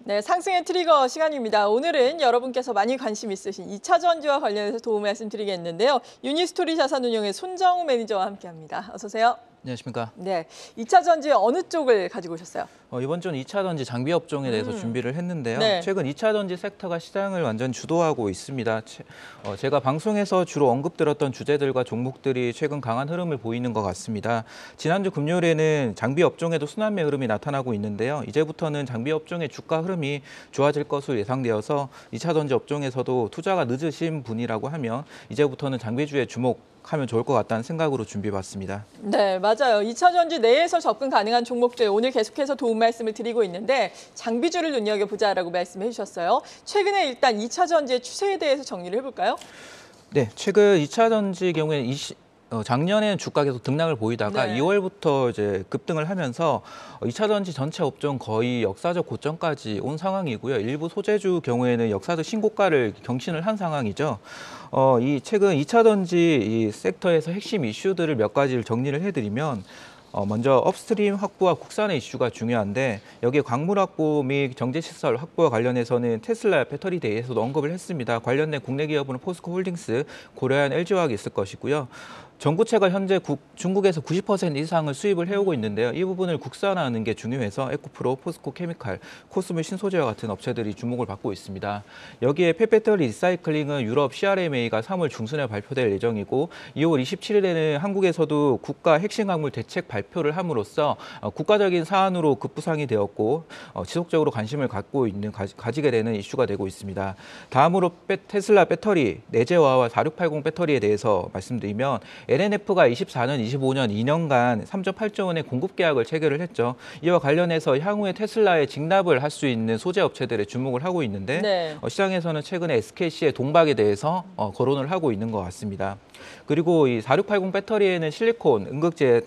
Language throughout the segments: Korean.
네, 상승의 트리거 시간입니다. 오늘은 여러분께서 많이 관심 있으신 2차 전지와 관련해서 도움 말씀드리겠는데요. 유니스토리 자산운용의 손정우 매니저와 함께합니다. 어서 오세요. 안녕하십니까. 네, 2차 전지 어느 쪽을 가지고 오셨어요? 이번 주는 2차 전지 장비 업종에 대해서 준비를 했는데요. 네. 최근 2차 전지 섹터가 시장을 완전 주도하고 있습니다. 제가 방송에서 주로 언급드렸던 주제들과 종목들이 최근 강한 흐름을 보이는 것 같습니다. 지난주 금요일에는 장비 업종에도 순환매 흐름이 나타나고 있는데요. 이제부터는 장비 업종의 주가 흐름이 좋아질 것으로 예상되어서 2차 전지 업종에서도 투자가 늦으신 분이라고 하면 이제부터는 장비주에 주목하면 좋을 것 같다는 생각으로 준비해봤습니다. 네, 맞아요. 2차 전지 내에서 접근 가능한 종목들 오늘 계속해서 도움 말씀을 드리고 있는데 장비주를 눈여겨보자라고 말씀해 주셨어요. 최근에 일단 2차 전지의 추세에 대해서 정리를 해볼까요? 네, 최근 2차 전지 경우에는 작년에는 주가 계속 등락을 보이다가 네. 2월부터 이제 급등을 하면서 2차 전지 전체 업종 거의 역사적 고점까지 온 상황이고요. 일부 소재주 경우에는 역사적 신고가를 경신을 한 상황이죠. 이 최근 2차 전지 이 섹터에서 핵심 이슈들을 몇 가지를 정리를 해드리면 먼저 업스트림 확보와 국산의 이슈가 중요한데 여기에 광물 확보 및 정제시설 확보와 관련해서는 테슬라 배터리 대회에서도 언급을 했습니다. 관련된 국내 기업은 포스코 홀딩스, 고려한 LG화학이 있을 것이고요. 전구체가 현재 중국에서 90% 이상을 수입을 해오고 있는데요. 이 부분을 국산화하는 게 중요해서 에코프로, 포스코 케미칼, 코스모 신소재와 같은 업체들이 주목을 받고 있습니다. 여기에 폐배터리 리사이클링은 유럽 CRMA가 3월 중순에 발표될 예정이고 2월 27일에는 한국에서도 국가 핵심 광물 대책 발표를 함으로써 국가적인 사안으로 급부상이 되었고 지속적으로 관심을 가지게 되는 이슈가 되고 있습니다. 다음으로 테슬라 배터리, 내재화와 4680 배터리에 대해서 말씀드리면 LNF가 24년, 25년 2년간 3.8조 원의 공급 계약을 체결을 했죠. 이와 관련해서 향후에 테슬라에 직납을 할 수 있는 소재 업체들에 주목을 하고 있는데 네. 시장에서는 최근에 SKC의 동박에 대해서 거론을 하고 있는 것 같습니다. 그리고 이 4680 배터리에는 실리콘, 응급제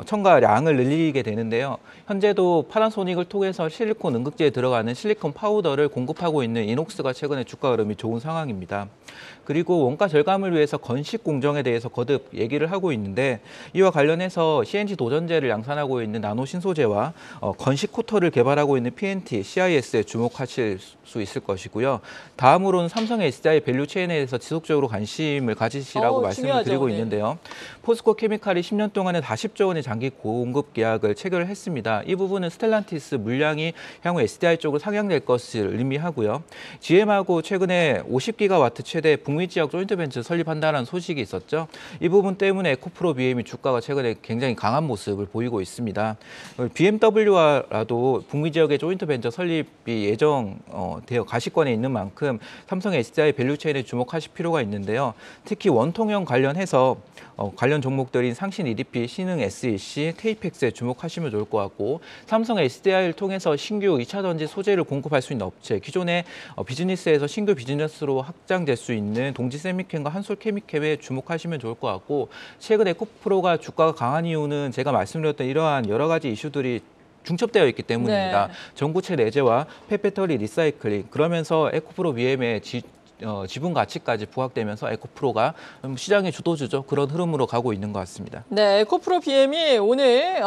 첨가량을 늘리게 되는데요. 현재도 파나소닉을 통해서 실리콘 응급제에 들어가는 실리콘 파우더를 공급하고 있는 이녹스가 최근에 주가 흐름이 좋은 상황입니다. 그리고 원가 절감을 위해서 건식 공정에 대해서 거듭 얘기를 하고 있는데 이와 관련해서 CNG 도전제를 양산하고 있는 나노 신소재와 건식 코터를 개발하고 있는 PNT, CIS에 주목하실 수 있을 것이고요. 다음으로는 삼성의 SDI 밸류 체인에 대해서 지속적으로 관심을 가지시라고 말씀을 중요하죠. 드리고 네. 있는데요. 포스코 케미칼이 10년 동안에 40조 원의 장기 공급 계약을 체결을 했습니다. 이 부분은 스텔란티스 물량이 향후 SDI 쪽으로 상향될 것을 의미하고요. GM하고 최근에 50기가와트 최대 북미 지역 조인트벤처 설립한다는 소식이 있었죠. 이 부분 때문에 에코프로 BM이 주가가 최근에 굉장히 강한 모습을 보이고 있습니다. BMW와도 북미 지역의 조인트벤처 설립이 예정되어 가시권에 있는 만큼 삼성의 SDI 밸류체인에 주목하실 필요가 있는데요. 특히 원통형 관련해서 관련 종목들인 상신 EDP, 신흥 SEC, 테이펙스에 주목하시면 좋을 것 같고 삼성 SDI를 통해서 신규 2차 전지 소재를 공급할 수 있는 업체, 기존의 비즈니스에서 신규 비즈니스로 확장될 수 있는 동지세미캠과 한솔케미캠에 주목하시면 좋을 것 같고 최근 에코프로가 주가가 강한 이유는 제가 말씀드렸던 이러한 여러 가지 이슈들이 중첩되어 있기 때문입니다. 네. 전구체 내재와 폐배터리 리사이클링, 그러면서 에코프로 BM의 지분 가치까지 부각되면서 에코프로가 시장의 주도주죠. 그런 흐름으로 가고 있는 것 같습니다. 네, 에코프로 BM이 오늘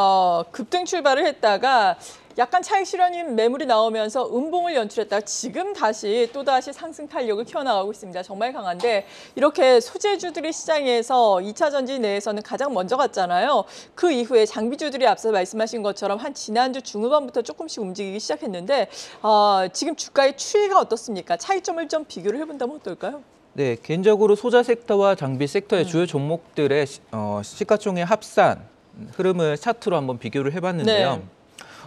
급등 출발을 했다가 약간 차익 실현인 매물이 나오면서 음봉을 연출했다가 지금 또다시 상승 탄력을 키워나가고 있습니다. 정말 강한데 이렇게 소재주들이 시장에서 2차 전지 내에서는 가장 먼저 갔잖아요. 그 이후에 장비주들이 앞서 말씀하신 것처럼 한 지난주 중후반부터 조금씩 움직이기 시작했는데 지금 주가의 추이가 어떻습니까? 차이점을 좀 비교를 해본다면 어떨까요? 네, 개인적으로 소자 섹터와 장비 섹터의 주요 종목들의 시가총액 합산 흐름을 차트로 한번 비교를 해봤는데요. 네.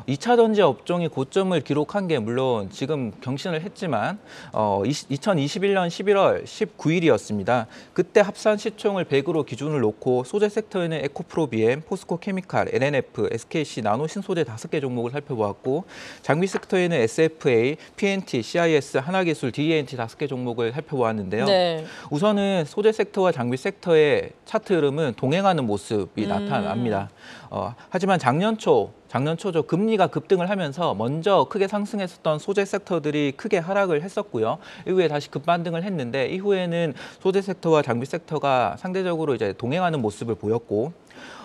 2차 전지 업종이 고점을 기록한 게 물론 지금 경신을 했지만 2021년 11월 19일이었습니다. 그때 합산 시총을 100으로 기준을 놓고 소재 섹터에는 에코프로 BM, 포스코 케미칼, LNF, SKC, 나노 신소재 5개 종목을 살펴보았고 장비 섹터에는 SFA, PNT, CIS, 하나기술, DENT 5개 종목을 살펴보았는데요. 네. 우선은 소재 섹터와 장비 섹터의 차트 흐름은 동행하는 모습이 나타납니다. 하지만 작년 초죠. 금리가 급등을 하면서 먼저 크게 상승했었던 소재 섹터들이 크게 하락을 했었고요. 이후에 다시 급반등을 했는데 이후에는 소재 섹터와 장비 섹터가 상대적으로 이제 동행하는 모습을 보였고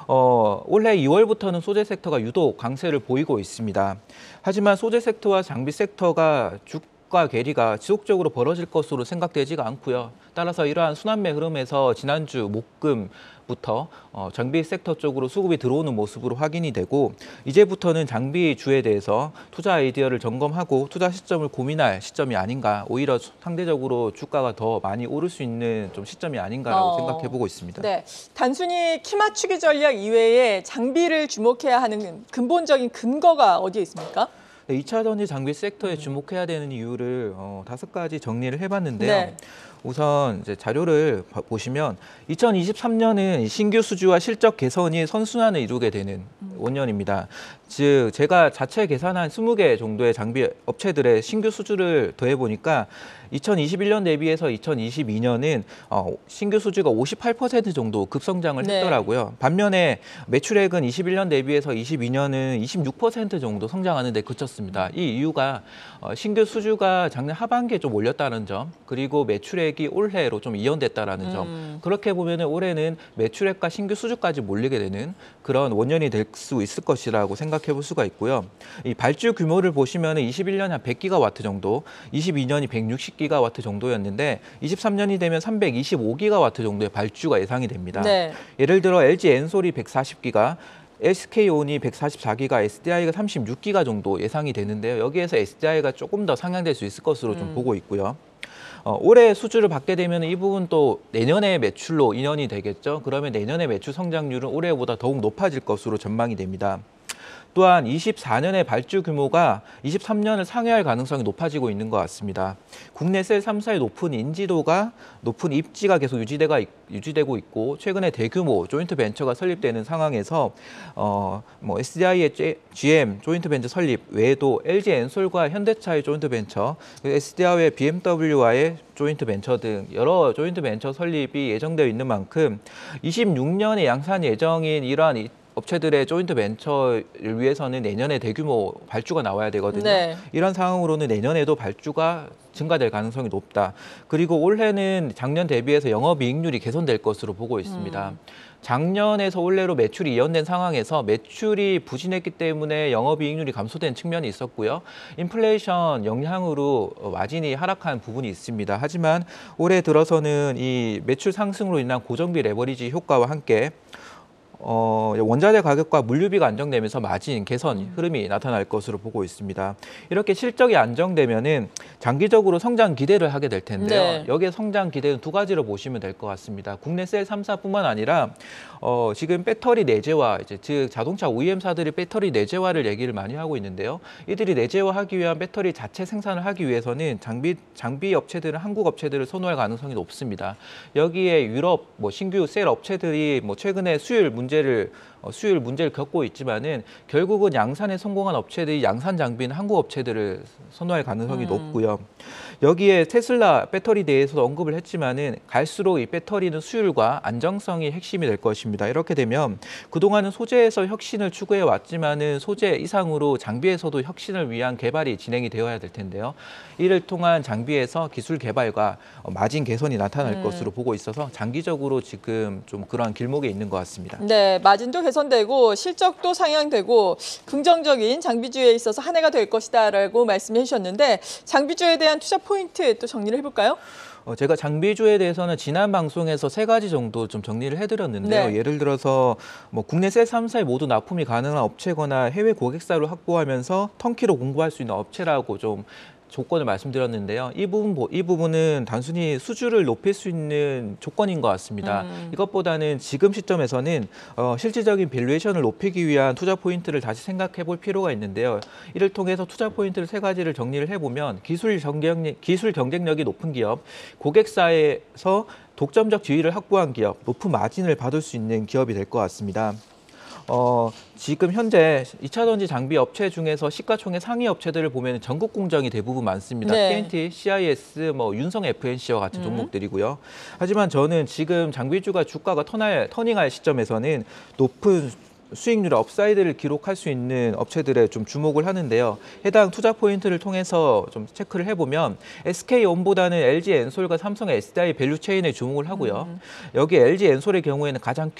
올해 2월부터는 소재 섹터가 유독 강세를 보이고 있습니다. 하지만 소재 섹터와 장비 섹터가 주가 괴리가 지속적으로 벌어질 것으로 생각되지가 않고요. 따라서 이러한 순환매 흐름에서 지난주 목금부터 장비 섹터 쪽으로 수급이 들어오는 모습으로 확인이 되고 이제부터는 장비주에 대해서 투자 아이디어를 점검하고 투자 시점을 고민할 시점이 아닌가, 오히려 상대적으로 주가가 더 많이 오를 수 있는 좀 시점이 아닌가라고 생각해보고 있습니다. 네, 단순히 키 맞추기 전략 이외에 장비를 주목해야 하는 근본적인 근거가 어디에 있습니까? 네, 2차 전지 장비 섹터에 주목해야 되는 이유를 5가지 정리를 해봤는데요. 네. 우선 이제 자료를 보시면 2023년은 신규 수주와 실적 개선이 선순환을 이루게 되는 원년입니다. 즉 제가 자체 계산한 20개 정도의 장비 업체들의 신규 수주를 더해보니까 2021년 대비해서 2022년은 신규 수주가 58% 정도 급성장을 네. 했더라고요. 반면에 매출액은 21년 대비해서 22년은 26% 정도 성장하는 데 그쳤습니다. 이 이유가 신규 수주가 작년 하반기에 좀 올렸다는 점, 그리고 매출액이 올해로 좀 이연됐다라는 점. 그렇게 보면 올해는 매출액과 신규 수주까지 몰리게 되는 그런 원년이 될 수 있을 것이라고 생각해 볼 수가 있고요. 이 발주 규모를 보시면 21년에 한 100기가와트 정도, 22년이 160기가와트 정도였는데 23년이 되면 325기가와트 정도의 발주가 예상이 됩니다. 네. 예를 들어 LG 엔솔이 140기가, SK온이 144기가, SDI가 36기가 정도 예상이 되는데요. 여기에서 SDI가 조금 더 상향될 수 있을 것으로 좀 보고 있고요. 올해 수주를 받게 되면 이 부분 또 내년의 매출로 인연이 되겠죠. 그러면 내년의 매출 성장률은 올해보다 더욱 높아질 것으로 전망이 됩니다. 또한 24년의 발주 규모가 23년을 상회할 가능성이 높아지고 있는 것 같습니다. 국내 셀 3사의 높은 입지가 계속 유지되고 있고 최근에 대규모 조인트 벤처가 설립되는 상황에서 SDI의 GM 조인트 벤처 설립 외에도 LG 엔솔과 현대차의 조인트 벤처, SDI의 BMW와의 조인트 벤처 등 여러 조인트 벤처 설립이 예정되어 있는 만큼 26년에 양산 예정인 이러한 업체들의 조인트 벤처를 위해서는 내년에 대규모 발주가 나와야 되거든요. 네. 이런 상황으로는 내년에도 발주가 증가될 가능성이 높다. 그리고 올해는 작년 대비해서 영업이익률이 개선될 것으로 보고 있습니다. 작년에서 올해로 매출이 이연된 상황에서 매출이 부진했기 때문에 영업이익률이 감소된 측면이 있었고요. 인플레이션 영향으로 마진이 하락한 부분이 있습니다. 하지만 올해 들어서는 이 매출 상승으로 인한 고정비 레버리지 효과와 함께 원자재 가격과 물류비가 안정되면서 마진 개선 흐름이 나타날 것으로 보고 있습니다. 이렇게 실적이 안정되면은 장기적으로 성장 기대를 하게 될 텐데요. 네. 여기에 성장 기대는 두 가지로 보시면 될 것 같습니다. 국내 셀 3사뿐만 아니라 지금 배터리 내재화, 즉 자동차 OEM사들이 배터리 내재화를 얘기를 많이 하고 있는데요. 이들이 내재화하기 위한 배터리 자체 생산을 하기 위해서는 장비 업체들은 한국 업체들을 선호할 가능성이 높습니다. 여기에 유럽 신규 셀 업체들이 최근에 수율 문제를 겪고 있지만은 결국은 양산에 성공한 업체들이 양산 장비는 한국 업체들을 선호할 가능성이 높고요. 여기에 테슬라 배터리 대해서도 언급을 했지만은 갈수록 이 배터리는 수율과 안정성이 핵심이 될 것입니다. 이렇게 되면 그동안은 소재에서 혁신을 추구해 왔지만은 소재 이상으로 장비에서도 혁신을 위한 개발이 진행이 되어야 될 텐데요. 이를 통한 장비에서 기술 개발과 마진 개선이 나타날 것으로 보고 있어서 장기적으로 지금 좀 그러한 길목에 있는 것 같습니다. 네, 마진도 개선되고 실적도 상향되고 긍정적인 장비주에 있어서 한 해가 될 것이다라고 말씀해 주셨는데 장비주에 대한 투자 포인트 또 정리를 해볼까요? 제가 장비주에 대해서는 지난 방송에서 3가지 정도 좀 정리를 해드렸는데요. 네. 예를 들어서 국내 셀 3사에 모두 납품이 가능한 업체거나 해외 고객사를 확보하면서 턴키로 공부할 수 있는 업체라고 좀 조건을 말씀드렸는데요. 이 부분은 단순히 수주를 높일 수 있는 조건인 것 같습니다. 이것보다는 지금 시점에서는 실질적인 밸류에이션을 높이기 위한 투자 포인트를 다시 생각해 볼 필요가 있는데요. 이를 통해서 투자 포인트를 3가지를 정리를 해보면 기술 경쟁력이 높은 기업, 고객사에서 독점적 지위를 확보한 기업, 높은 마진을 받을 수 있는 기업이 될 것 같습니다. 지금 현재 2차 전지 장비 업체 중에서 시가총액 상위 업체들을 보면 전국 공정이 대부분 많습니다. 네. TNT, CIS, 윤성 FNC와 같은 종목들이고요. 하지만 저는 지금 장비주가 주가가 터닝할 시점에서는 높은 수익률의 업사이드를 기록할 수 있는 업체들에 좀 주목을 하는데요. 해당 투자 포인트를 통해서 좀 체크를 해보면 SK온보다는 LG엔솔과 삼성의 SDI 밸류체인에 주목을 하고요. 여기 LG엔솔의 경우에는 가장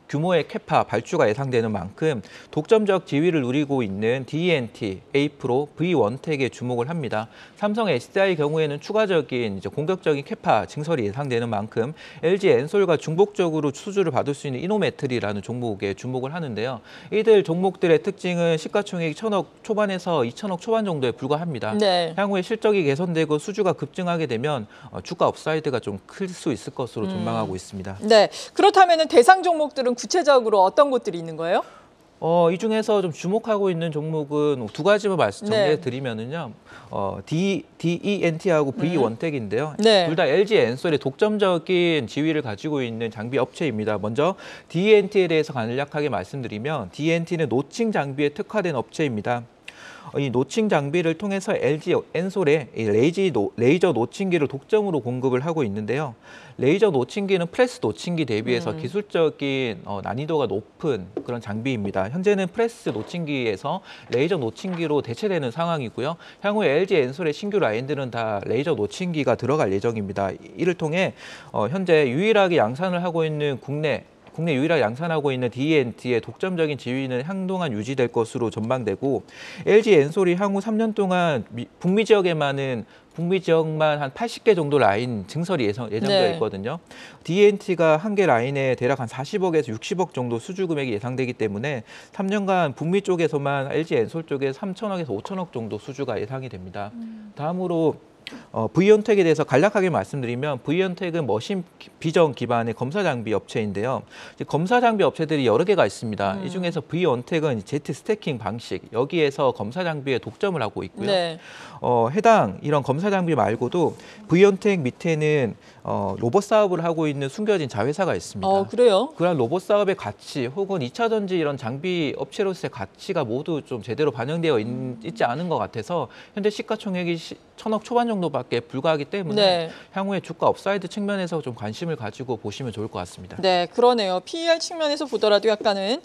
규모의 캐파 발주가 예상되는 만큼 독점적 지위를 누리고 있는 DENT, A프로, V원텍에 주목을 합니다. 삼성 SDI 경우에는 추가적인 이제 공격적인 캐파 증설이 예상되는 만큼 LG엔솔과 중복적으로 수주를 받을 수 있는 이노메트리라는 종목에 주목을 하는데요. 이들 종목들의 특징은 시가총액이 1,000억 초반에서 2,000억 초반 정도에 불과합니다. 네. 향후에 실적이 개선되고 수주가 급증하게 되면 주가 업사이드가 좀 클 수 있을 것으로 전망하고 있습니다. 네. 그렇다면 대상 종목들은 구체적으로 어떤 곳들이 있는 거예요? 이 중에서 좀 주목하고 있는 종목은 두 가지만 정리해 드리면은요. DENT하고 V원텍인데요. 네. 둘 다 LG엔솔의 독점적인 지위를 가지고 있는 장비 업체입니다. 먼저 DENT에 대해서 간략하게 말씀드리면 DENT는 노칭 장비에 특화된 업체입니다. 이 노칭 장비를 통해서 LG엔솔에 레이저 노칭기를 독점으로 공급을 하고 있는데요. 레이저 노칭기는 프레스 노칭기 대비해서 기술적인 난이도가 높은 그런 장비입니다. 현재는 프레스 노칭기에서 레이저 노칭기로 대체되는 상황이고요. 향후에 LG엔솔의 신규 라인들은 다 레이저 노칭기가 들어갈 예정입니다. 이를 통해 현재 유일하게 양산을 하고 있는 국내 유일하게 양산하고 있는 DENT의 독점적인 지위는 한동안 유지될 것으로 전망되고 LG엔솔이 향후 3년 동안 북미 지역만 한 80개 정도 라인 증설이 예정되어 있거든요. DENT가 한 개 라인에 대략 한 40억에서 60억 정도 수주 금액이 예상되기 때문에 3년간 북미 쪽에서만 LG엔솔 쪽에 3천억에서 5천억 정도 수주가 예상이 됩니다. 다음으로 V원텍에 대해서 간략하게 말씀드리면 V원텍은 머신 비전 기반의 검사 장비 업체인데요. 검사 장비 업체들이 여러 개가 있습니다. 이 중에서 V원텍은 제트 스태킹 방식, 여기에서 검사 장비에 독점을 하고 있고요. 네. 해당 이런 검사 장비 말고도 V원텍 밑에는 로봇 사업을 하고 있는 숨겨진 자회사가 있습니다. 그래요? 그런 로봇 사업의 가치 혹은 2차 전지 이런 장비 업체로서의 가치가 모두 좀 제대로 반영되어 있지 않은 것 같아서 현재 시가총액이 1,000억 초반 정도밖에 불과하기 때문에 향후에 주가 업사이드 측면에서 좀 관심을 가지고 보시면 좋을 것 같습니다. 네, 그러네요. PER 측면에서 보더라도 약간은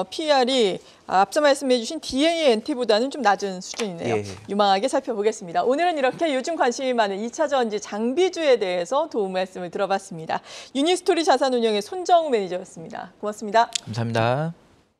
PER이 앞서 말씀해 주신 DENT보다는 좀 낮은 수준이네요. 예. 유망하게 살펴보겠습니다. 오늘은 이렇게 요즘 관심이 많은 2차 전지 장비주에 대해서 도움 말씀을 들어봤습니다. 유니스토리 자산운용의 손정우 매니저였습니다. 고맙습니다. 감사합니다.